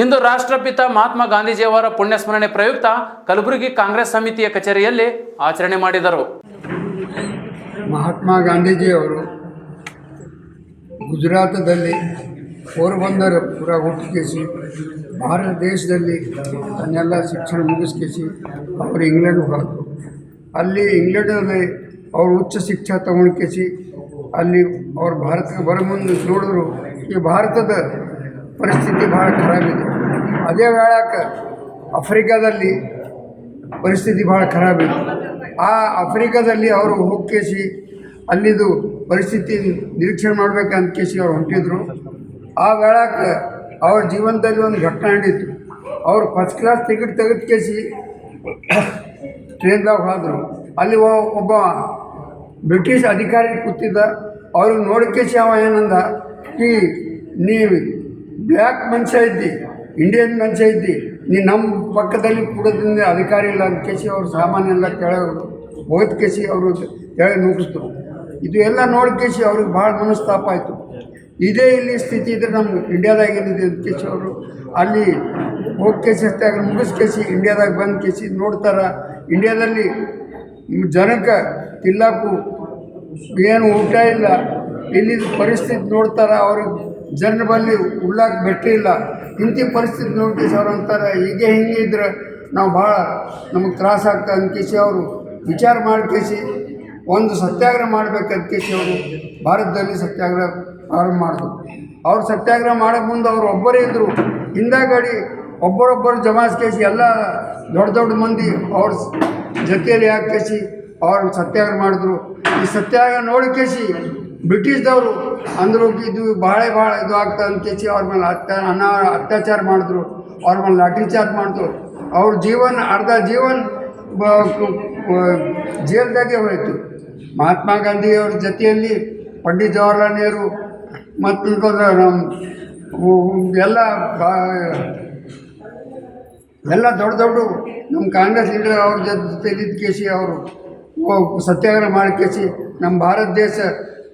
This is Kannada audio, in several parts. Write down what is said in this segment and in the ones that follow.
ಇಂದು ರಾಷ್ಟ್ರಪಿತ ಮಹಾತ್ಮ ಗಾಂಧೀಜಿಯವರ ಪುಣ್ಯಸ್ಮರಣೆ ಪ್ರಯುಕ್ತ ಕಲಬುರಗಿ ಕಾಂಗ್ರೆಸ್ ಸಮಿತಿಯ ಕಚೇರಿಯಲ್ಲಿ ಆಚರಣೆ ಮಾಡಿದರು. ಮಹಾತ್ಮ ಗಾಂಧೀಜಿಯವರು ಗುಜರಾತದಲ್ಲಿ ಪೋರ್ಬಂದರ್ ಪುರ ಹುಟ್ಟಿಸಿ ಭಾರತ ದೇಶದಲ್ಲಿ ತನ್ನೆಲ್ಲ ಶಿಕ್ಷಣ ಮುಗಿಸ್ಕೇಸಿ ಅವರು ಇಂಗ್ಲೆಂಡ್ ಹೋದರು. ಅಲ್ಲಿ ಇಂಗ್ಲೆಂಡಲ್ಲಿ ಅವರು ಉಚ್ಚ ಶಿಕ್ಷಣ ತಗೊಂಡ್ಕೇಸಿ ಅಲ್ಲಿ ಅವ್ರು ಭಾರತಕ್ಕೆ ಬರೋ ಮುಂದೆ ನೋಡಿದ್ರು ಈ ಭಾರತದ ಪರಿಸ್ಥಿತಿ ಭಾಳ ಖರಾಬಿದೆ. ಅದೇ ವೇಳಕ್ಕೆ ಆಫ್ರಿಕಾದಲ್ಲಿ ಪರಿಸ್ಥಿತಿ ಭಾಳ ಖರಾಬಿದೆ. ಆ ಆಫ್ರಿಕಾದಲ್ಲಿ ಅವರು ಹೋಗ್ಕೇಸಿ ಅಲ್ಲಿದು ಪರಿಸ್ಥಿತಿ ನಿರೀಕ್ಷಣೆ ಮಾಡ್ಬೇಕಂತ ಕೇಸಿ ಅವ್ರು ಹೊಂಟಿದ್ರು. ಆ ವೇಳಕ್ಕೆ ಅವ್ರ ಜೀವನದಲ್ಲಿ ಒಂದು ಘಟನೆ ನಡೀತು. ಅವರು ಫಸ್ಟ್ ಕ್ಲಾಸ್ ಟಿಕೆಟ್ ತೆಗೆದು ಕೇಸಿ ಟ್ರೈನ್ದಾಗ ಹೋದರು. ಅಲ್ಲಿ ಒಬ್ಬ ಬ್ರಿಟಿಷ್ ಅಧಿಕಾರಿ ಕೂತಿದ್ದ. ಅವ್ರಿಗೆ ನೋಡ್ಕೇಸಿ ಅವ ಏನಂದ, ಈ ನೀವು ಬ್ಲ್ಯಾಕ್ ಮನುಷ್ಯ ಇದ್ದಿ, ಇಂಡಿಯನ್ ಮನುಷ್ಯ ಇದ್ದಿ, ನೀ ನಮ್ಮ ಪಕ್ಕದಲ್ಲಿ ಕೂಡೋದ್ರಿಂದ ಅಧಿಕಾರಿ ಇಲ್ಲ ಅಂತ ಕೇಸಿ ಅವ್ರು ಸಾಮಾನ್ಯೆಲ್ಲ ಕೆಳಗೆ ಹೋದ ಕೇಸಿ ಅವರು ಕೆಳಗೆ ನುಗ್ಗಿಸಿದ್ರು. ಇದು ಎಲ್ಲ ನೋಡ್ಕೇಸಿ ಅವ್ರಿಗೆ ಭಾಳ ಮನಸ್ತಾಪ ಆಯಿತು. ಇದೇ ಇಲ್ಲಿ ಸ್ಥಿತಿ ಇದ್ದರೆ ನಮ್ಮ ಇಂಡಿಯಾದಾಗ ಏನಿದೆ ಅಂತ ಕೇಸಿ ಅವರು ಅಲ್ಲಿ ಹೋಗಿ ಕೇಸಿ ಅಷ್ಟಾಗ ಮುಗಿಸ್ಕೇಸಿ ಇಂಡಿಯಾದಾಗ ಬಂದು ಕೇಸಿ ನೋಡ್ತಾರೆ. ಇಂಡಿಯಾದಲ್ಲಿ ಜನಕ್ಕೆ ತಿನ್ನಕ್ಕೂ ಏನು ಊಟ ಇಲ್ಲ, ಇಲ್ಲಿದ್ದು ಪರಿಸ್ಥಿತಿ ನೋಡ್ತಾರೆ. ಅವ್ರಿಗೆ ಜನರ ಬಳಿ ಉಳ್ಳಾಕ ಬೆಟ್ಟ ಇಲ್ಲ. ಇಂಥ ಪರಿಸ್ಥಿತಿ ನೋಡ್ಕೇಸಿ ಅವ್ರು ಅಂತಾರೆ, ಹೀಗೆ ಹಿಂಗೆ ಇದ್ರೆ ನಾವು ಭಾಳ ನಮಗೆ ತ್ರಾಸ ಆಗ್ತದೆ ಅಂದ್ಕೇಸಿ ಅವರು ವಿಚಾರ ಮಾಡ್ಕೇಸಿ ಒಂದು ಸತ್ಯಾಗ್ರಹ ಮಾಡ್ಬೇಕಂತ ಕೇಸಿ ಅವರು ಭಾರತದಲ್ಲಿ ಸತ್ಯಾಗ್ರಹ ಪ್ರಾರಂಭ ಮಾಡಿದ್ರು. ಅವ್ರು ಸತ್ಯಾಗ್ರಹ ಮಾಡೋಕ್ಕೆ ಮುಂದೆ ಅವರು ಒಬ್ಬರೇ ಇದ್ದರು. ಹಿಂದಾಗಡಿ ಒಬ್ಬರೊಬ್ಬರು ಜಮಾಯಿಸ್ಕೇಸಿ ಎಲ್ಲ ದೊಡ್ಡ ದೊಡ್ಡ ಮಂದಿ ಅವ್ರ ಜೊತೆಯಲ್ಲಿ ಹಾಕೇಸಿ ಅವ್ರು ಸತ್ಯಾಗ್ರಹ ಮಾಡಿದ್ರು. ಈ ಸತ್ಯಾಗ್ರಹ ನೋಡಿಕೇಸಿ ಬ್ರಿಟಿಷ್ದವರು ಅಂದರು ಇದು ಭಾಳ ಇದು ಆಗ್ತದೆ ಅಂದ್ಕೇಸಿ ಅವ್ರ ಮೇಲೆ ಅತ್ಯಾಚಾರ ಮಾಡಿದ್ರು. ಅವ್ರ ಮೇಲೆ ಲಾಠಿ ಚಾರ್ಜ್ ಮಾಡಿದ್ರು. ಅವ್ರ ಜೀವನ ಅರ್ಧ ಜೀವನ ಜೈಲ್ದಾಗೆ ಹೋಯಿತು. ಮಹಾತ್ಮ ಗಾಂಧಿಯವ್ರ ಜೊತೆಯಲ್ಲಿ ಪಂಡಿತ್ ಜವಾಹರ್ಲಾಲ್ ನೆಹರು ಮತ್ತು ಎಲ್ಲ ದೊಡ್ಡ ನಮ್ಮ ಕಾಂಗ್ರೆಸ್ ಲೀಡರ್ ಅವ್ರ ಜೊತೆಲಿದ್ದ ಕೇಸಿ ಅವರು ಸತ್ಯಾಗ್ರಹ ಮಾಡಿ ಕೇಸಿ ನಮ್ಮ ಭಾರತ ದೇಶ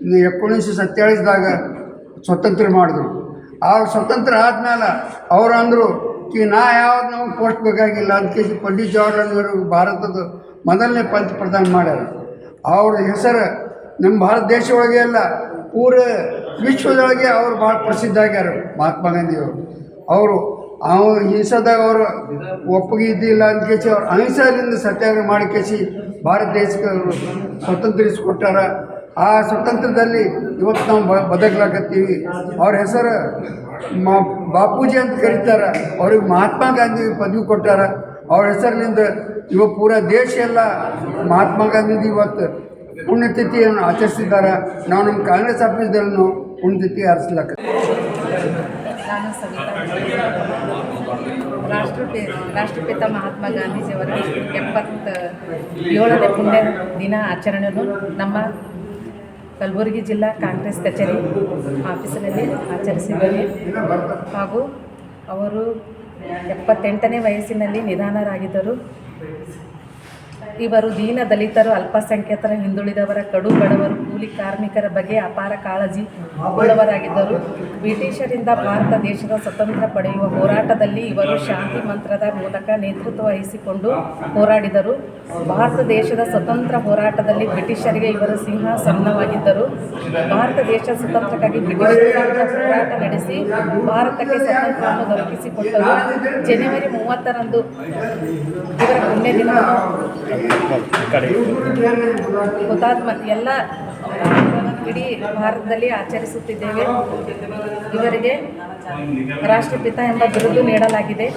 1947ದಾಗ ಸ್ವತಂತ್ರ ಮಾಡಿದ್ರು. ಆ ಸ್ವತಂತ್ರ ಆದಮೇಲೆ ಅವ್ರು ಅಂದರು ನಾ ಯಾವ್ದು ನಮಗೆ ಪೋಸ್ಟ್ ಬೇಕಾಗಿಲ್ಲ ಅಂತ ಕೇಸಿ ಪಂಡಿತ್ ಜವಾಹರ್ಲಾಲ್ ನೆಹರು ಭಾರತದ ಮೊದಲನೇ ಪ್ರಧಾನ ಮಾಡ್ಯಾರ. ಅವ್ರ ಹೆಸರು ನಮ್ಮ ಭಾರತ ದೇಶ ಒಳಗೆ ಎಲ್ಲ ಪೂರ ವಿಶ್ವದೊಳಗೆ ಅವರು ಭಾಳ ಪ್ರಸಿದ್ಧ ಆಗ್ಯಾರ. ಮಹಾತ್ಮ ಗಾಂಧಿಯವರು ಹಿಂಸದಾಗ ಅವರು ಒಪ್ಪಿಗೆ ಇದ್ದಿಲ್ಲ ಅಂತ ಕೇಸಿ ಅವ್ರು ಅಹಿಂಸೆಯಿಂದ ಸತ್ಯಾಗ್ರಹ ಮಾಡಿ ಕೇಸಿ ಭಾರತ ದೇಶಕ್ಕೆ ಅವರು ಸ್ವತಂತ್ರಿಸಿಕೊಟ್ಟಾರ. ಆ ಸ್ವತಂತ್ರದಲ್ಲಿ ಇವತ್ತು ನಾವು ಬದುಕಲಾಕತ್ತೀವಿ. ಅವ್ರ ಹೆಸರು ಬಾಪೂಜಿ ಅಂತ ಕರೀತಾರೆ. ಅವ್ರಿಗೆ ಮಹಾತ್ಮ ಗಾಂಧಿ ಪದವಿ ಕೊಟ್ಟಾರ. ಅವ್ರ ಹೆಸರಿನಿಂದ ಇವಾಗ ಪೂರ ದೇಶ ಎಲ್ಲ ಮಹಾತ್ಮ ಗಾಂಧೀಜಿ ಇವತ್ತು ಪುಣ್ಯತಿಥಿಯನ್ನು ಆಚರಿಸಿದ್ದಾರೆ. ನಾವು ನಮ್ಮ ಕಾಂಗ್ರೆಸ್ ಆಫೀಸ್ದಲ್ಲಿ ಪುಣ್ಯತಿಥಿ ಆರಿಸ್ಲಾಕ. ನಾನು ಸವಿತಾ, ರಾಷ್ಟ್ರಪಿತ ಮಹಾತ್ಮ ಗಾಂಧೀಜಿಯವರ 77ನೇ ಪುಣ್ಯ ದಿನ ಆಚರಣೆಯನ್ನು ನಮ್ಮ ಕಲಬುರಗಿ ಜಿಲ್ಲಾ ಕಾಂಗ್ರೆಸ್ ಕಚೇರಿ ಆಫೀಸಿನಲ್ಲಿ ಆಚರಿಸಿದ್ದೇವೆ. ಹಾಗೂ ಅವರು 78ನೇ ವಯಸ್ಸಿನಲ್ಲಿ ನಿಧನರಾಗಿದ್ದರು. ಇವರು ದೀನ ದಲಿತರು, ಅಲ್ಪಸಂಖ್ಯಾತರ, ಹಿಂದುಳಿದವರ, ಕಡು ಬಡವರು, ಕೂಲಿ ಕಾರ್ಮಿಕರ ಬಗ್ಗೆ ಅಪಾರ ಕಾಳಜಿ ಉಳ್ಳವರಾಗಿದ್ದರು. ಬ್ರಿಟಿಷರಿಂದ ಭಾರತ ದೇಶದ ಸ್ವತಂತ್ರ ಪಡೆಯುವ ಹೋರಾಟದಲ್ಲಿ ಇವರು ಶಾಂತಿ ಮಂತ್ರದ ಮೂಲಕ ನೇತೃತ್ವ ವಹಿಸಿಕೊಂಡು ಹೋರಾಡಿದರು. ಭಾರತ ದೇಶದ ಸ್ವತಂತ್ರ ಹೋರಾಟದಲ್ಲಿ ಬ್ರಿಟಿಷರಿಗೆ ಇವರು ಸಿಂಹಾಸನವಾಗಿದ್ದರು. ಭಾರತ ದೇಶ ಸ್ವತಂತ್ರಕ್ಕಾಗಿ ಬ್ರಿಟಿಷರಿಂದ ಹೋರಾಟ ನಡೆಸಿ ಭಾರತಕ್ಕೆ ಸ್ವತಂತ್ರವನ್ನು ದೊರಕಿಸಿಕೊಟ್ಟರು. ಜನವರಿ 30ರಂದು ಇವರ ಪುಣ್ಯ ದಿನವನ್ನು ಹುತಾತ್ಮ ಎಲ್ಲ ಇಡೀ ಭಾರತದಲ್ಲಿ ಆಚರಿಸುತ್ತಿದ್ದೇವೆ. ಇವರಿಗೆ ರಾಷ್ಟ್ರಪಿತ ಎಂಬ ಬಿರುದು ನೀಡಲಾಗಿದೆ.